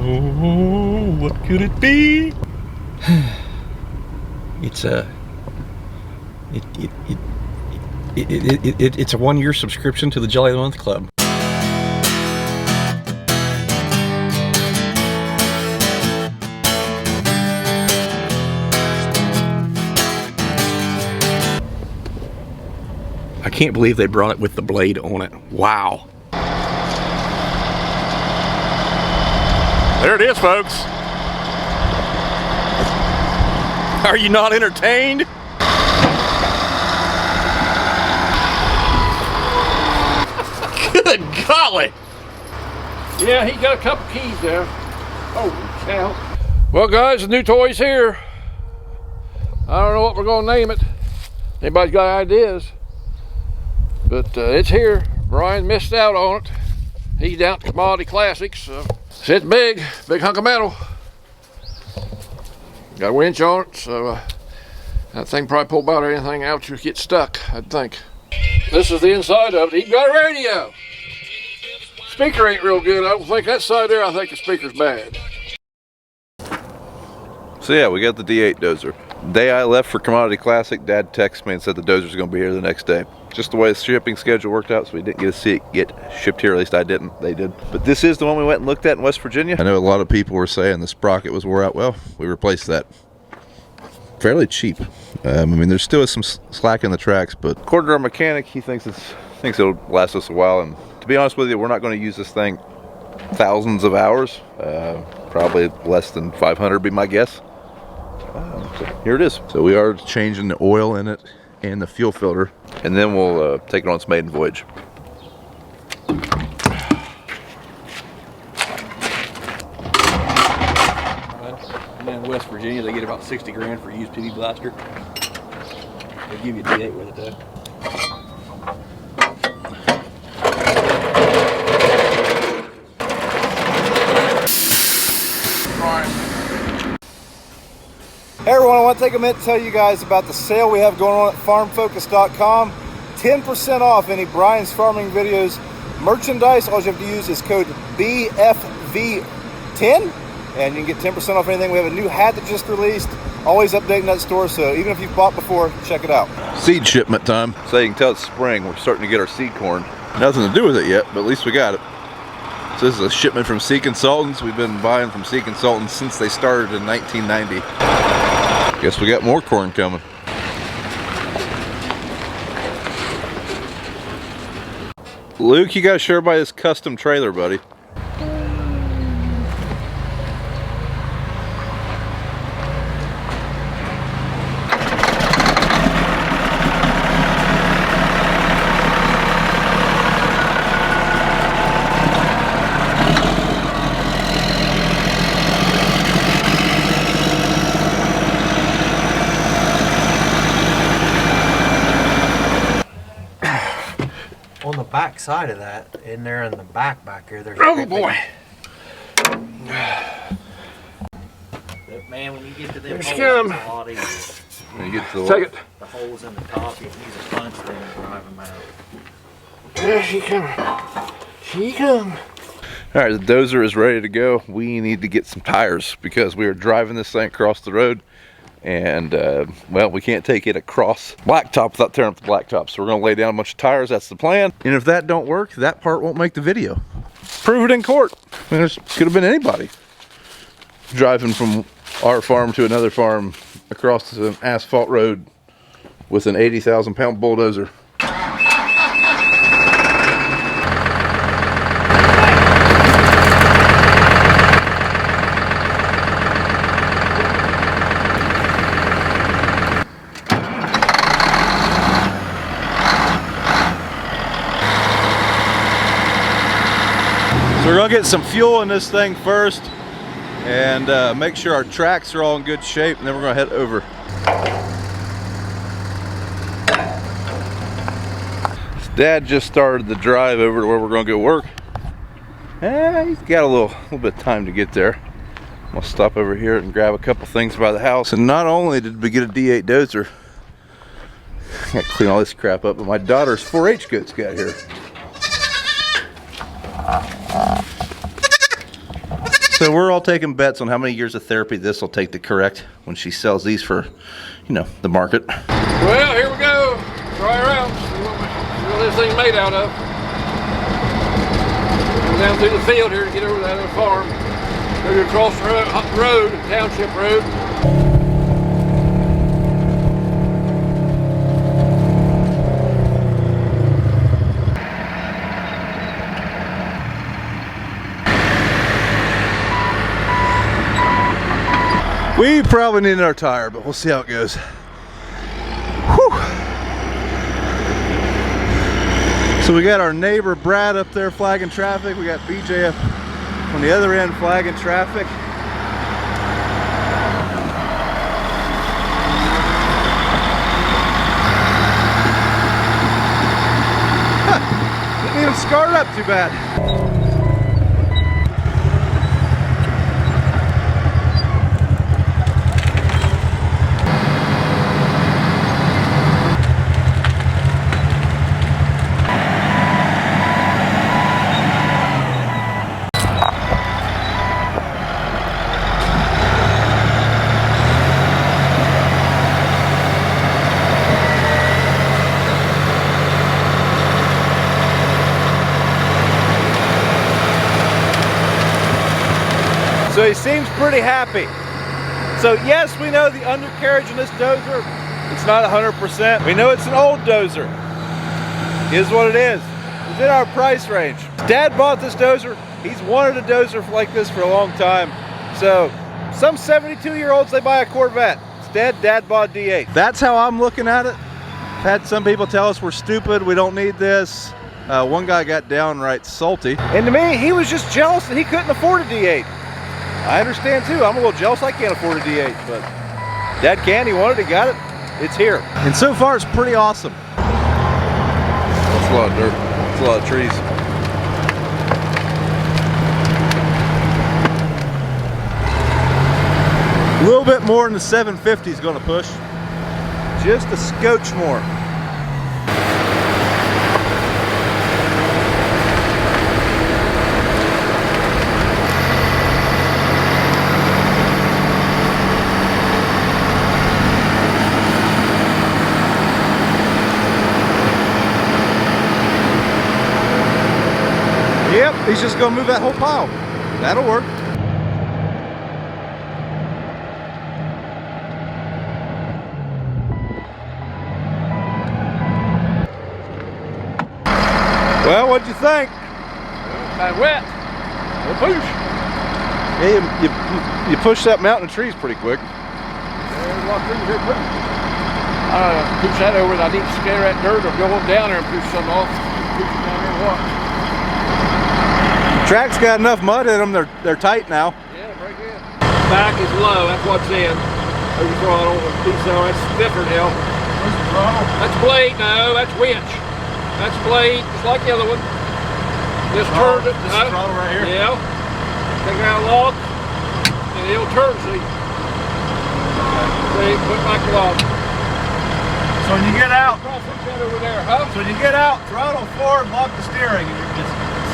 Oh, what could it be? It's a it's a 1-year subscription to the Jelly of the Month Club. I can't believe they brought it with the blade on it. Wow. There it is, folks. Are you not entertained? Good golly. Yeah, he got a couple keys there. Holy cow. Well, guys, the new toy's here. I don't know what we're gonna name it. Anybody's got ideas? But it's here. Brian missed out on it. He's down at Commodity Classics. So it's big hunk of metal. Got a winch on it, so that thing probably pull about anything out you get stuck, I'd think. This is the inside of it. He got a radio. Speaker ain't real good. I don't think that side there, I think the speaker's bad. So yeah, we got the D8 dozer. The day I left for Commodity Classic, Dad texted me and said the dozer's gonna be here the next day. Just the way the shipping schedule worked out, so we didn't get to see it get shipped here. At least I didn't, they did. But this is the one we went and looked at in West Virginia. I know a lot of people were saying the sprocket was wore out. Well, we replaced that. Fairly cheap. I mean, there still is some slack in the tracks, but according to our mechanic, he thinks it'll last us a while. And to be honest with you, we're not going to use this thing thousands of hours. Probably less than 500 would be my guess. So here it is. So we are changing the oil in it and the fuel filter, and then we'll take it on its maiden voyage. And in West Virginia, they get about 60 grand for a used PV blaster. They give you a D8 with it though. Hey everyone, I want to take a minute to tell you guys about the sale we have going on at farmfocus.com. 10% off any Brian's Farming Videos merchandise. All you have to use is code BFV10 and you can get 10% off anything. We have a new hat that just released. Always updating that store, so even if you've bought before, check it out. Seed shipment time. So you can tell it's spring. We're starting to get our seed corn. Nothing to do with it yet, but at least we got it. So this is a shipment from Chem Consultants. We've been buying from Chem Consultants since they started in 1990. Guess we got more corn coming. Luke, you gotta share by this custom trailer, buddy. On the back side of that, in there in the back here, there's Oh boy! But man, when you get to them holes, Scum. it's a lot easier. When you get to Take it. The holes in the top, you can use a punch thing and drive them out. There she comes. She comes. All right, the dozer is ready to go. We need to get some tires because we are driving this thing across the road, and well, we can't take it across blacktop without tearing up the blacktop. So we're gonna lay down a bunch of tires. That's the plan. And if that don't work, that part won't make the video. Prove it in court. I mean, it could have been anybody driving from our farm to another farm across an asphalt road with an 80,000-pound bulldozer. So we're gonna get some fuel in this thing first and make sure our tracks are all in good shape, and then we're gonna head over. Dad just started the drive over to where we're gonna go work. He's got a little bit of time to get there. I'm gonna stop over here and grab a couple things by the house. And not only did we get a D8 dozer, I gotta clean all this crap up, but my daughter's 4-H goats got here. So we're all taking bets on how many years of therapy this will take to correct when she sells these for, you know, the market. Well, here we go. Try around. See what this thing's made out of. Go down through the field here to get over that other farm. Go across the road, township road. We probably need another tire, but we'll see how it goes. Whew. So we got our neighbor Brad up there flagging traffic. We got BJ up on the other end flagging traffic. Huh. Didn't even scar it up too bad. So he seems pretty happy. So yes, we know the undercarriage in this dozer, it's not 100%. We know it's an old dozer. It is what it is. It's in our price range. Dad bought this dozer. He's wanted a dozer like this for a long time. So some 72-year-olds, they buy a Corvette. Instead, Dad bought a D8. That's how I'm looking at it. Had some people tell us we're stupid, we don't need this. One guy got downright salty. And to me, he was just jealous that he couldn't afford a D8. I understand too. I'm a little jealous I can't afford a D8, but Dad can, he wanted it, he got it. It's here. And so far it's pretty awesome. That's a lot of dirt. That's a lot of trees. A little bit more than the 750 is going to push. Just a scotch more. Yep, he's just going to move that whole pile. That'll work. Well, what'd you think? Kind of wet. We'll push. Yeah, you push that mountain of trees pretty quick. There's a lot of trees here quick. Push that over, and I need to scare that dirt or go on down there and push some off. Push it down there and watch. Track's got enough mud in them, they're tight now. Yeah, break in. Back is low, that's what's in. There's the throttle, that's stiffer now. Where's the throttle? That's blade, no, that's winch. That's blade, just like the other one. Just turn it. This is throttle right here? Yeah. Take out a lock, and it'll turn, see. See, put back the lock. So when you get out, Put that over there, huh? so when you get out, throttle forward, lock the steering.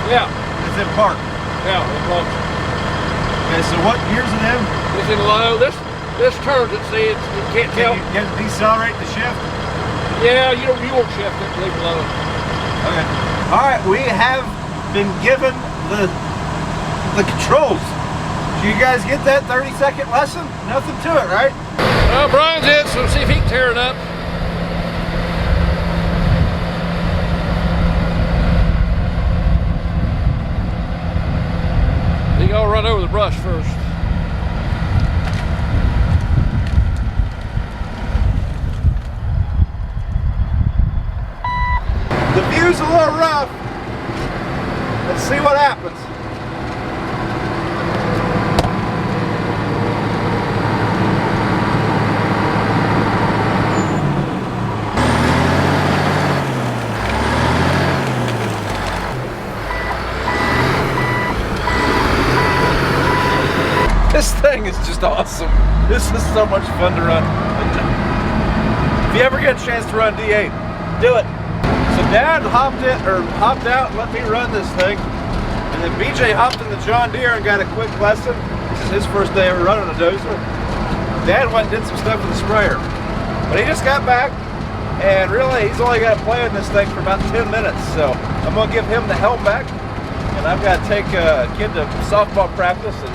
Yeah. It's in park. Yeah, it locks. Okay, so what gear's it in? It's in low. This turns it, see, you can't tell. You have to decelerate the shift? Yeah, you won't shift it, leave it low. Okay. All right, we have been given the controls. Did you guys get that 30-second lesson? Nothing to it, right? Well, Brian's in, so see if he can tear it up. You gotta run over the brush first. The view's a little rough. Let's see what happens. This thing is just awesome. This is so much fun to run. If you ever get a chance to run D8, do it. So Dad hopped out and let me run this thing. And And then BJ hopped in the John Deere and got a quick lesson. This is his first day ever running a dozer. Dad went and did some stuff with the sprayer. But he just got back, and really he's only got to play with this thing for about 10 minutes. So I'm gonna give him the helm back, and I've got to take a kid to softball practice, and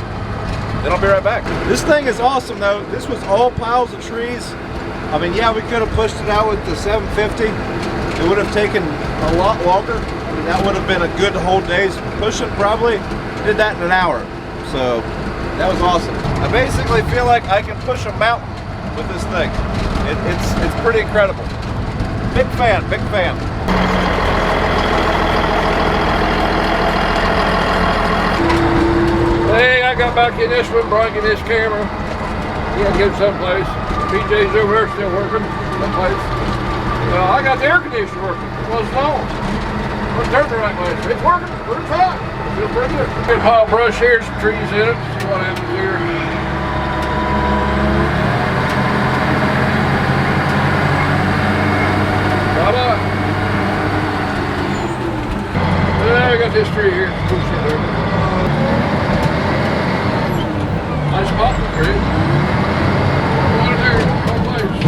then I'll be right back. This thing is awesome though. This was all piles of trees. I mean, yeah, we could have pushed it out with the 750. It would have taken a lot longer. I mean, that would have been a good whole day's pushing probably. Did that in an hour. So that was awesome. I basically feel like I can push a mountain with this thing. It's pretty incredible. Big fan, big fan. Hey, I got back in this one, bringing this camera. He had to go someplace. PJ's over there still working someplace. I got the air conditioner working. It wasn't on. Let's turn the right way. It's working. Pretty fine. Feels pretty good. Good pile brush here, some trees in it. See what happens here. Bye-bye. Yeah, I got this tree here. Push it there. Nice popping tree. One in there, one place.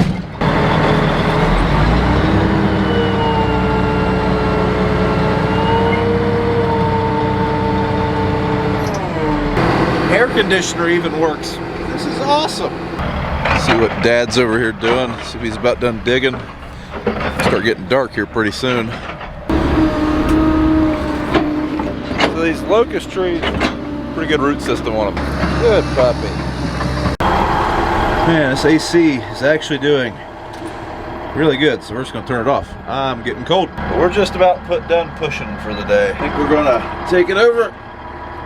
Air conditioner even works. This is awesome. See what Dad's over here doing. See if he's about done digging. Start getting dark here pretty soon. So these locust trees, Pretty good root system on them. good puppy. Man, this AC is actually doing really good, so we're just gonna turn it off. I'm getting cold. We're just about done pushing for the day. I think we're gonna take it over,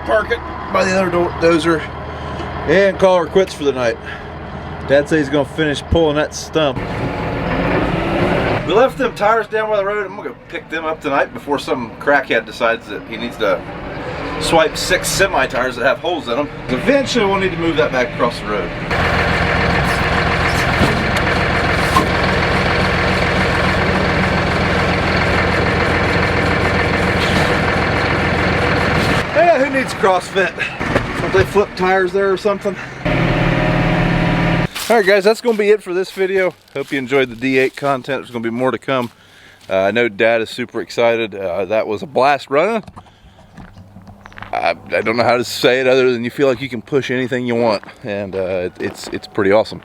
park it by the other dozer, and call her quits for the night. Dad says he's gonna finish pulling that stump. We left them tires down by the road. I'm gonna go pick them up tonight before some crackhead decides that he needs to swipe 6 semi tires that have holes in them. Eventually we'll need to move that back across the road. Yeah, who needs CrossFit? Don't they flip tires there or something? Alright guys, that's going to be it for this video. Hope you enjoyed the D8 content. There's going to be more to come. I know Dad is super excited. That was a blast running. I don't know how to say it other than you feel like you can push anything you want. And it's pretty awesome.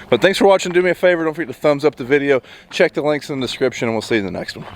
But thanks for watching. Do me a favor, don't forget to thumbs up the video. Check the links in the description, and we'll see you in the next one.